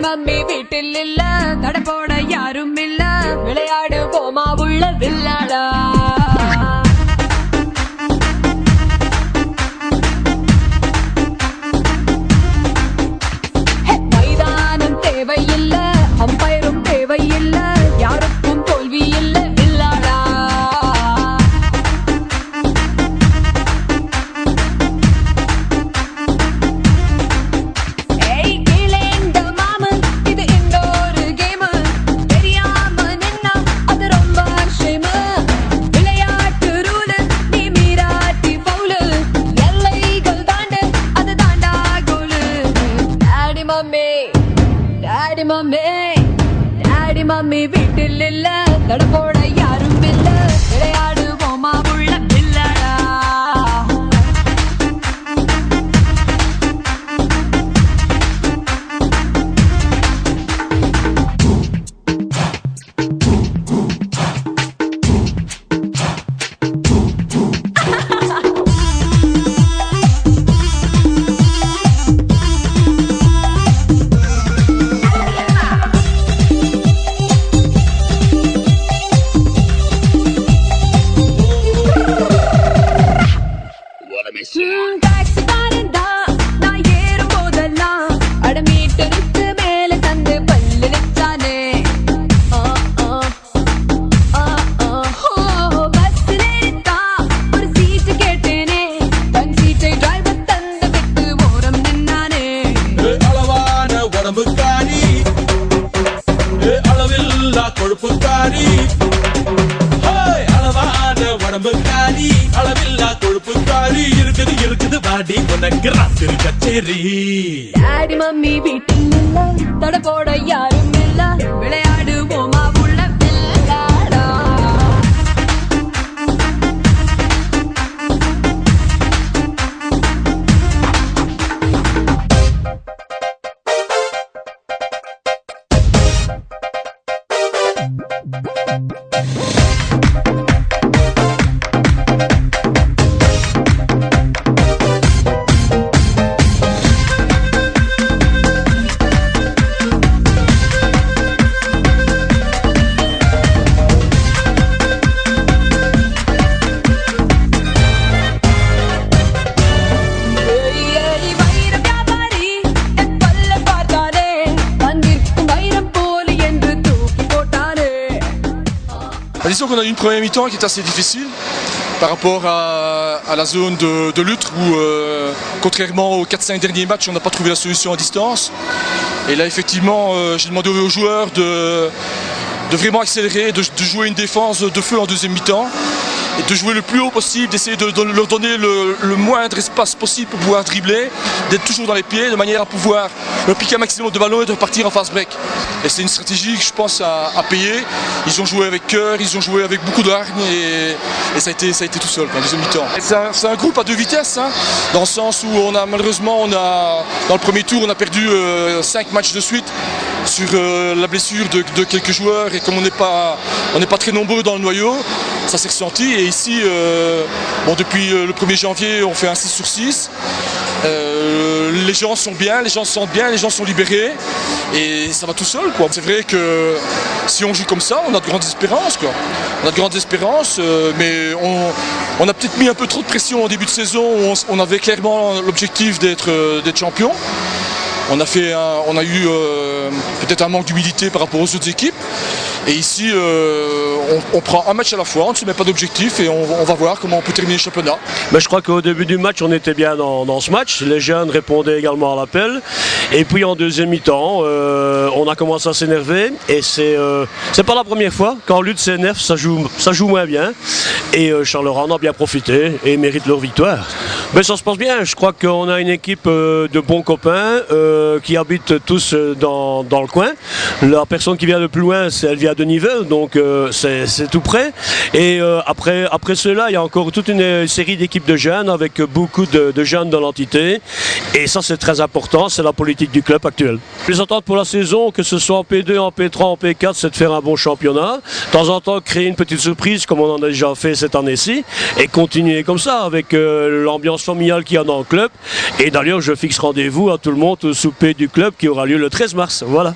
Mummy வீட்டில் இல்ல, தட போட யாரும் இல்ல, விளையாடு போமா உள்ள வில்லாடா. மைதானம் தேவையில்ல, அம்பயரும் தேவையில்ல, யாருக்கும் தோல்வி இல்ல வில்லாடா. டாடி மம்மி வீட்டில் இல்ல, தட போட யாரும் இல்ல, விளையாடு போமா உள்ள வில்லாடா. கொழுப்புக்காரி அளவான உடம்புக்காரி, அளவில்லா கொழுப்புக்காரி, இருக்குது இருக்குது வாடி உனக்கு ராத்திரி கச்சேரி. டாடி மம்மி வீட்டில் இல்ல, தட போட யாரும் இல்ல, விளையாடு போமா உள்ள வில்லாடா. Disons qu'on a eu une première mi-temps qui est assez difficile par rapport à la zone de lutte où, contrairement aux 4-5 derniers matchs, on n'a pas trouvé la solution à distance. Et là, effectivement, j'ai demandé aux joueurs de vraiment accélérer, de jouer une défense de feu en deuxième mi-temps et de jouer le plus haut possible, d'essayer de leur donner le moindre espace possible pour pouvoir dribbler, d'être toujours dans les pieds, de manière à pouvoir leur piquer un maximum de ballons et de repartir en fast break. Et c'est une stratégie que je pense à payer. Ils ont joué avec cœur, ils ont joué avec beaucoup de hargne et ça a été tout seul en deuxième mi-temps. C'est un groupe à deux vitesses, hein, dans le sens où malheureusement dans le premier tour on a perdu 5 matchs de suite sur la blessure de quelques joueurs, et comme on n'est pas très nombreux dans le noyau, ça s'est ressenti. Et ici, depuis le 1er janvier, on fait un 6 sur 6. Les gens sont bien, les gens se sentent bien, les gens sont libérés et ça va tout seul, quoi. C'est vrai que si on joue comme ça, on a de grandes espérances, quoi. On a de grandes espérances, mais on a peut-être mis un peu trop de pression au début de saison où on avait clairement l'objectif d'être champion. On a eu peut-être un manque d'humilité par rapport aux autres équipes. Et ici, on prend un match à la fois, on ne se met pas d'objectif et on va voir comment on peut terminer le championnat. Mais je crois qu'au début du match, on était bien dans ce match. Les jeunes répondaient également à l'appel. Et puis en deuxième mi-temps, on a commencé à s'énerver. Et c'est pas la première fois. Quand Lutte s'énerve, ça joue moins bien. Et Charleroi en a bien profité et mérite leur victoire. Mais ça se passe bien. Je crois qu'on a une équipe de bons copains qui habitent tous dans le coin. La personne qui vient de plus loin, elle vient de Nivelles, donc c'est tout près. Et après cela, il y a encore toute une série d'équipes de jeunes avec beaucoup de jeunes dans l'entité. Et ça, c'est très important. C'est la politique du club actuel. Les attentes pour la saison, que ce soit en P2, en P3, en P4, c'est de faire un bon championnat. De temps en temps, créer une petite surprise, comme on en a déjà fait cette année-ci, et continuer comme ça, avec l'ambiance familiale qu'il y a dans le club. Et d'ailleurs, je fixe rendez-vous à tout le monde au souper du club qui aura lieu le 13 mars. Voilà.